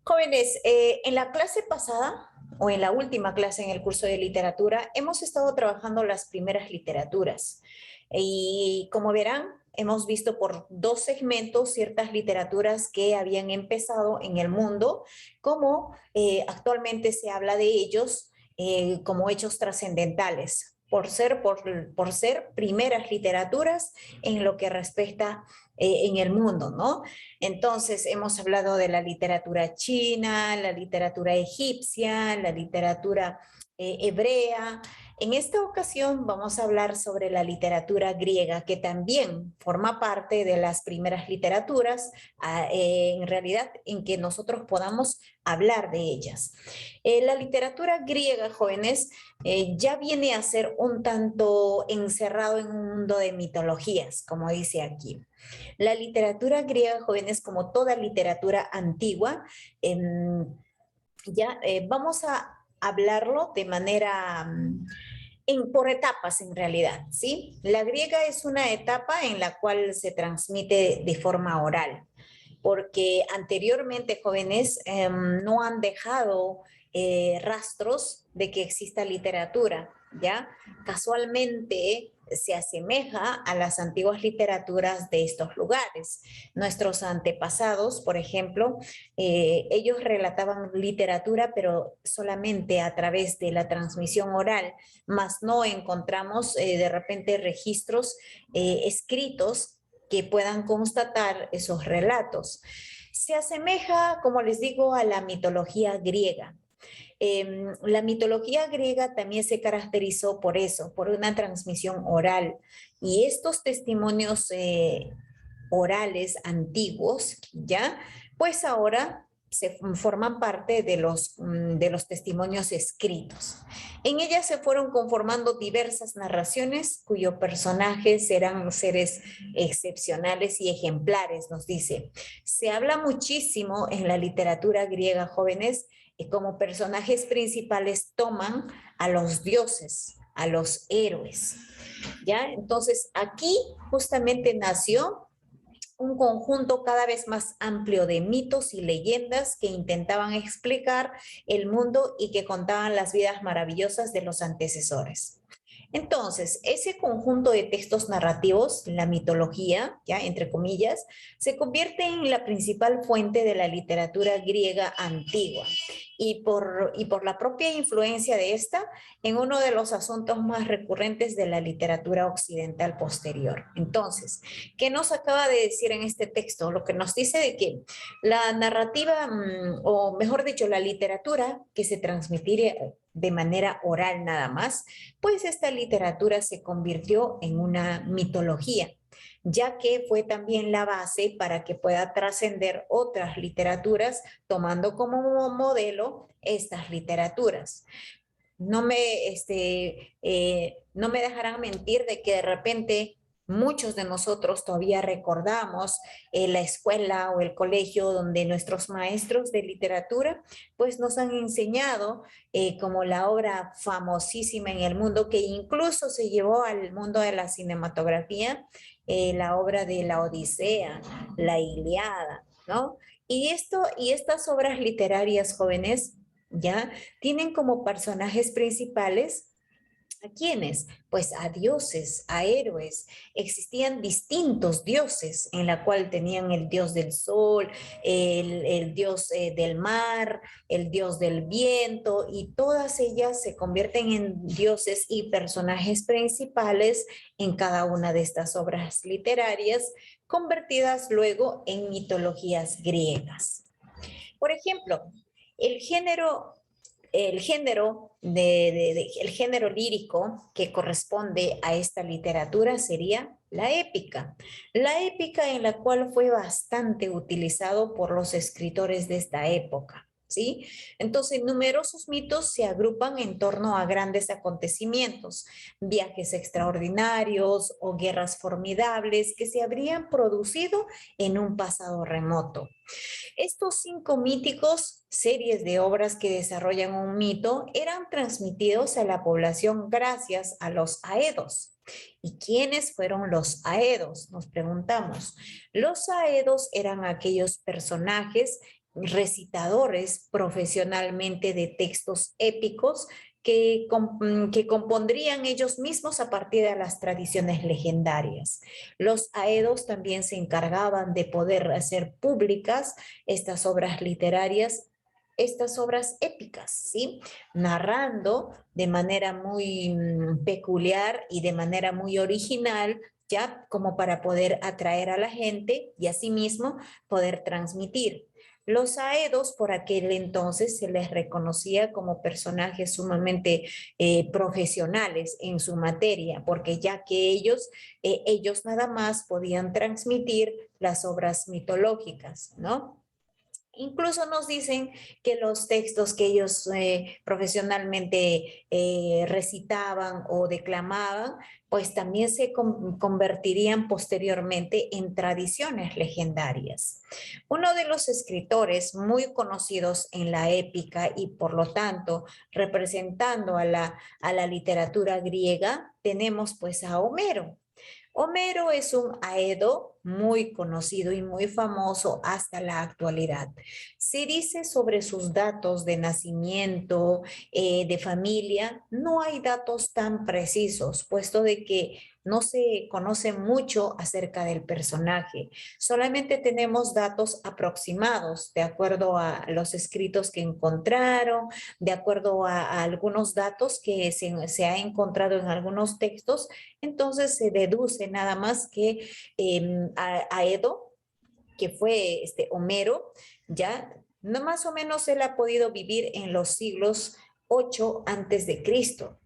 Jóvenes, en la clase pasada o en la última clase en el curso de literatura, hemos estado trabajando las primeras literaturas. Y como verán, hemos visto por dos segmentos ciertas literaturas que habían empezado en el mundo, como actualmente se habla de ellos como hechos trascendentales. Por ser primeras literaturas en lo que respecta en el mundo, ¿no? Entonces, hemos hablado de la literatura china, la literatura egipcia, la literatura hebrea. En esta ocasión vamos a hablar sobre la literatura griega, que también forma parte de las primeras literaturas, en realidad, en que nosotros podamos hablar de ellas. La literatura griega, jóvenes, ya viene a ser un tanto encerrado en un mundo de mitologías, como dice aquí. La literatura griega, jóvenes, como toda literatura antigua, ya vamos a hablarlo de manera por etapas en realidad, ¿sí? La griega es una etapa en la cual se transmite de forma oral, porque anteriormente jóvenes no han dejado rastros de que exista literatura, ¿ya? Casualmente se asemeja a las antiguas literaturas de estos lugares. Nuestros antepasados, por ejemplo, ellos relataban literatura, pero solamente a través de la transmisión oral, más no encontramos de repente registros escritos que puedan constatar esos relatos. Se asemeja, como les digo, a la mitología griega. La mitología griega también se caracterizó por eso, por una transmisión oral. Y estos testimonios orales antiguos, ¿ya? Pues ahora se forman parte de los testimonios escritos. En ellas se fueron conformando diversas narraciones cuyos personajes eran seres excepcionales y ejemplares, nos dice. Se habla muchísimo en la literatura griega, jóvenes, y como personajes principales toman a los dioses, a los héroes. ¿Ya? Entonces, aquí justamente nació un conjunto cada vez más amplio de mitos y leyendas que intentaban explicar el mundo y que contaban las vidas maravillosas de los antecesores. Entonces, ese conjunto de textos narrativos, la mitología, ya entre comillas, se convierte en la principal fuente de la literatura griega antigua y por la propia influencia de esta en uno de los asuntos más recurrentes de la literatura occidental posterior. Entonces, ¿qué nos acaba de decir en este texto? Lo que nos dice de que la narrativa, o mejor dicho, la literatura que se transmitiría de manera oral nada más, pues esta literatura se convirtió en una mitología, ya que fue también la base para que pueda trascender otras literaturas, tomando como modelo estas literaturas. No me dejarán mentir de que de repente muchos de nosotros todavía recordamos la escuela o el colegio donde nuestros maestros de literatura pues nos han enseñado como la obra famosísima en el mundo que incluso se llevó al mundo de la cinematografía, la obra de la Odisea, la Ilíada, ¿no? Y estas obras literarias jóvenes, ¿ya? Tienen como personajes principales ¿a quiénes? Pues a dioses, a héroes. Existían distintos dioses en la cual tenían el dios del sol, el dios del mar, el dios del viento y todas ellas se convierten en dioses y personajes principales en cada una de estas obras literarias convertidas luego en mitologías griegas. Por ejemplo, el género el género lírico que corresponde a esta literatura sería la épica en la cual fue bastante utilizado por los escritores de esta época. ¿Sí? Entonces, numerosos mitos se agrupan en torno a grandes acontecimientos, viajes extraordinarios o guerras formidables que se habrían producido en un pasado remoto. Estos 5 míticos series de obras que desarrollan un mito eran transmitidos a la población gracias a los aedos. ¿Y quiénes fueron los aedos? Nos preguntamos. Los aedos eran aquellos personajes recitadores profesionalmente de textos épicos que compondrían ellos mismos a partir de las tradiciones legendarias. Los aedos también se encargaban de poder hacer públicas estas obras literarias, estas obras épicas, ¿sí? Narrando de manera muy peculiar y de manera muy original, ya como para poder atraer a la gente y asimismo poder transmitir. Los aedos por aquel entonces se les reconocía como personajes sumamente profesionales en su materia, porque ya que ellos nada más podían transmitir las obras mitológicas, ¿no? Incluso nos dicen que los textos que ellos profesionalmente recitaban o declamaban, pues también se convertirían posteriormente en tradiciones legendarias. Uno de los escritores muy conocidos en la épica y por lo tanto representando a la literatura griega, tenemos pues a Homero. Homero es un aedo muy conocido y muy famoso hasta la actualidad. Se dice sobre sus datos de nacimiento, de familia, no hay datos tan precisos, puesto de que no se conoce mucho acerca del personaje. Solamente tenemos datos aproximados de acuerdo a los escritos que encontraron, de acuerdo a algunos datos que se ha encontrado en algunos textos. Entonces se deduce nada más que Aedo, que fue Homero, ya no más o menos él ha podido vivir en los siglos 8 antes de Cristo.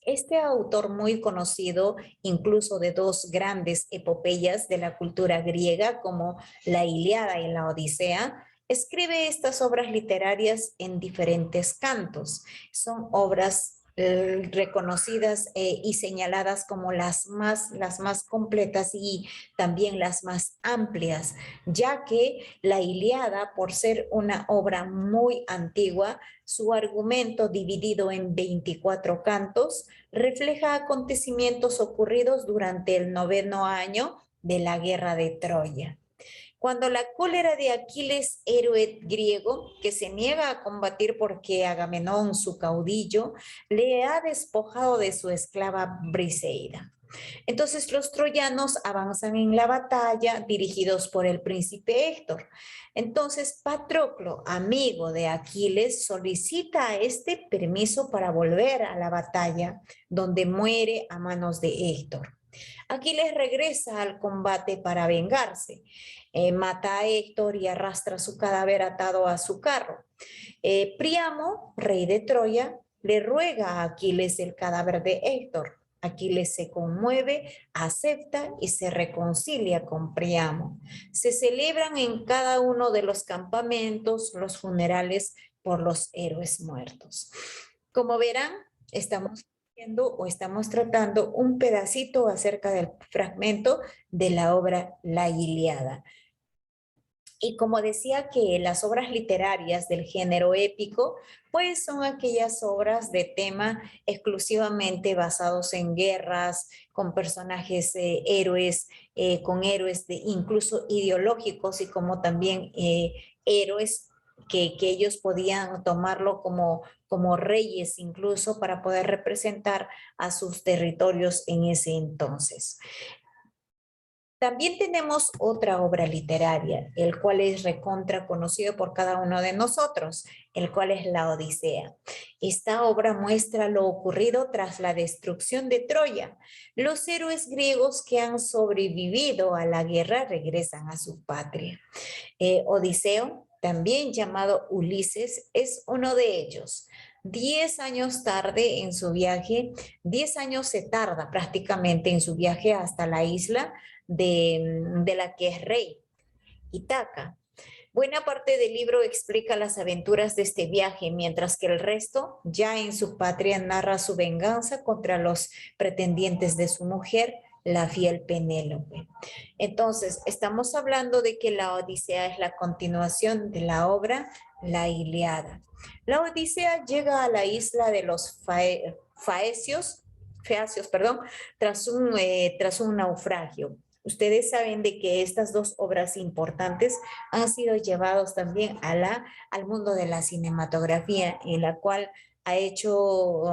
Este autor muy conocido, incluso de dos grandes epopeyas de la cultura griega, como la Ilíada y la Odisea, escribe estas obras literarias en diferentes cantos. Son obras reconocidas y señaladas como las más completas y también las más amplias, ya que la Ilíada, por ser una obra muy antigua, su argumento dividido en 24 cantos refleja acontecimientos ocurridos durante el 9º año de la guerra de Troya. Cuando la cólera de Aquiles, héroe griego, que se niega a combatir porque Agamenón, su caudillo, le ha despojado de su esclava Briseida. Entonces los troyanos avanzan en la batalla dirigidos por el príncipe Héctor. Entonces Patroclo, amigo de Aquiles, solicita a este permiso para volver a la batalla, donde muere a manos de Héctor. Aquiles regresa al combate para vengarse. Mata a Héctor y arrastra su cadáver atado a su carro. Príamo, rey de Troya, le ruega a Aquiles el cadáver de Héctor. Aquiles se conmueve, acepta y se reconcilia con Príamo. Se celebran en cada uno de los campamentos los funerales por los héroes muertos. Como verán, estamos viendo o estamos tratando un pedacito acerca del fragmento de la obra La Ilíada. Y como decía que las obras literarias del género épico, pues son aquellas obras de tema exclusivamente basados en guerras, con personajes héroes, con héroes incluso ideológicos y como también héroes que ellos podían tomarlo como reyes incluso para poder representar a sus territorios en ese entonces. También tenemos otra obra literaria, el cual es recontra conocido por cada uno de nosotros, el cual es la Odisea. Esta obra muestra lo ocurrido tras la destrucción de Troya. Los héroes griegos que han sobrevivido a la guerra regresan a su patria. Odiseo, también llamado Ulises, es uno de ellos. 10 años tarde en su viaje, 10 años se tarda prácticamente en su viaje hasta la isla de la que es rey, Ítaca. Buena parte del libro explica las aventuras de este viaje, mientras que el resto, ya en su patria, narra su venganza contra los pretendientes de su mujer, la fiel Penélope. Entonces, estamos hablando de que la Odisea es la continuación de la obra La Ilíada. La Odisea llega a la isla de los Feacios, tras un naufragio. Ustedes saben de que estas dos obras importantes han sido llevados también al mundo de la cinematografía, en la cual ha hecho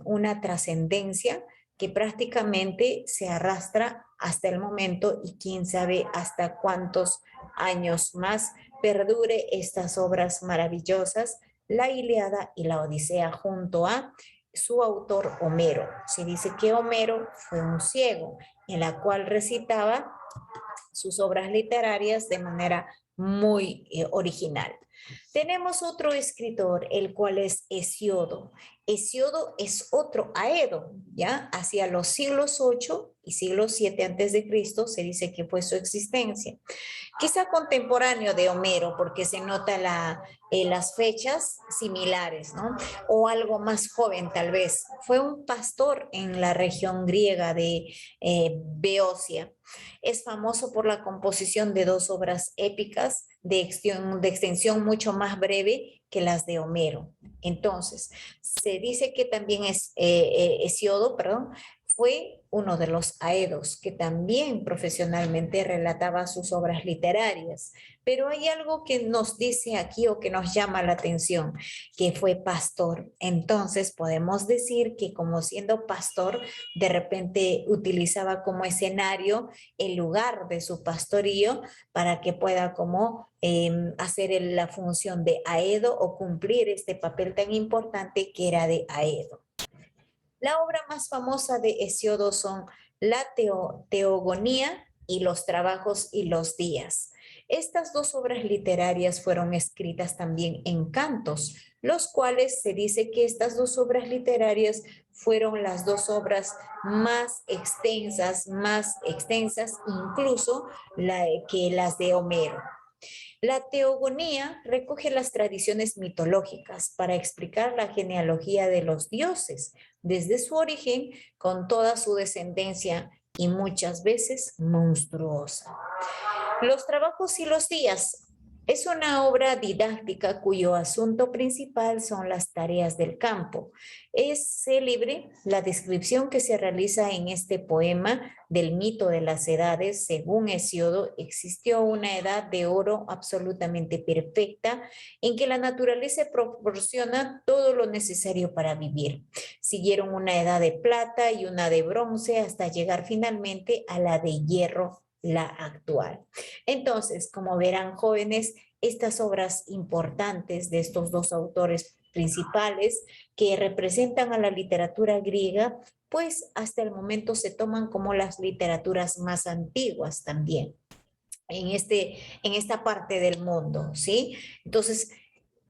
una trascendencia que prácticamente se arrastra hasta el momento y quién sabe hasta cuántos años más perdure estas obras maravillosas, la Ilíada y la Odisea, junto a su autor Homero. Se dice que Homero fue un ciego, en la cual recitaba sus obras literarias de manera muy original. Tenemos otro escritor, el cual es Hesiodo. Hesiodo es otro Aedo, ¿ya? Hacia los siglos 8 y siglo 7 antes de Cristo se dice que fue su existencia. Quizá contemporáneo de Homero, porque se nota las fechas similares, ¿no? O algo más joven tal vez. Fue un pastor en la región griega de Beocia. Es famoso por la composición de dos obras épicas de extensión mucho más breve que las de Homero. Entonces, se dice que también Hesiodo, perdón, fue uno de los aedos que también profesionalmente relataba sus obras literarias. Pero hay algo que nos dice aquí o que nos llama la atención, que fue pastor. Entonces podemos decir que como siendo pastor, de repente utilizaba como escenario el lugar de su pastorío para que pueda como hacer la función de aedo o cumplir este papel tan importante que era de aedo. La obra más famosa de Hesiodo son la Teogonía y los trabajos y los días. Estas dos obras literarias fueron escritas también en cantos, los cuales se dice que estas dos obras literarias fueron las dos obras más extensas incluso que las de Homero. La teogonía recoge las tradiciones mitológicas para explicar la genealogía de los dioses, desde su origen con toda su descendencia y muchas veces monstruosa. Los trabajos y los días es una obra didáctica cuyo asunto principal son las tareas del campo. Es célebre la descripción que se realiza en este poema del mito de las edades. Según Hesiodo, existió una edad de oro absolutamente perfecta en que la naturaleza proporciona todo lo necesario para vivir. Siguieron una edad de plata y una de bronce hasta llegar finalmente a la de hierro, la actual. Entonces, como verán jóvenes, estas obras importantes de estos dos autores principales que representan a la literatura griega, pues hasta el momento se toman como las literaturas más antiguas también en esta parte del mundo, ¿sí? Entonces,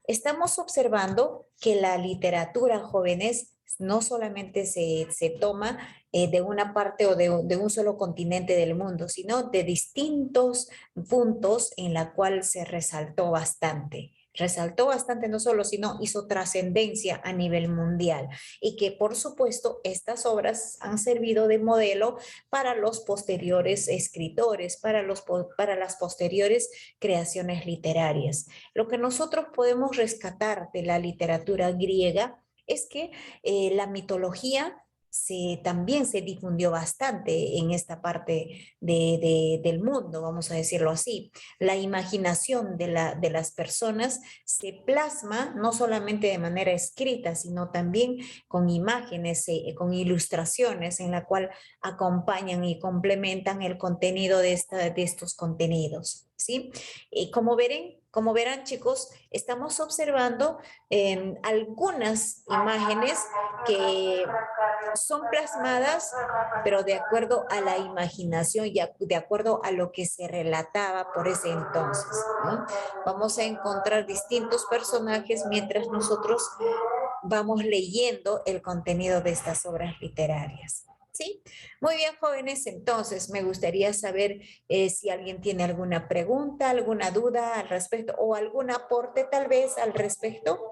estamos observando que la literatura, jóvenes, no solamente se toma de una parte o de un solo continente del mundo, sino de distintos puntos en la cual se resaltó bastante. Resaltó bastante no solo, sino hizo trascendencia a nivel mundial y que por supuesto estas obras han servido de modelo para los posteriores escritores, para las posteriores creaciones literarias. Lo que nosotros podemos rescatar de la literatura griega es que la mitología también se difundió bastante en esta parte del mundo, vamos a decirlo así. La imaginación de las personas se plasma no solamente de manera escrita, sino también con imágenes, con ilustraciones en la cual acompañan y complementan el contenido de estos contenidos, ¿sí? Como verán chicos, estamos observando algunas imágenes que son plasmadas, pero de acuerdo a la imaginación y de acuerdo a lo que se relataba por ese entonces, ¿no? Vamos a encontrar distintos personajes mientras nosotros vamos leyendo el contenido de estas obras literarias. ¿Sí? Muy bien, jóvenes, entonces me gustaría saber si alguien tiene alguna pregunta, alguna duda al respecto o algún aporte tal vez al respecto.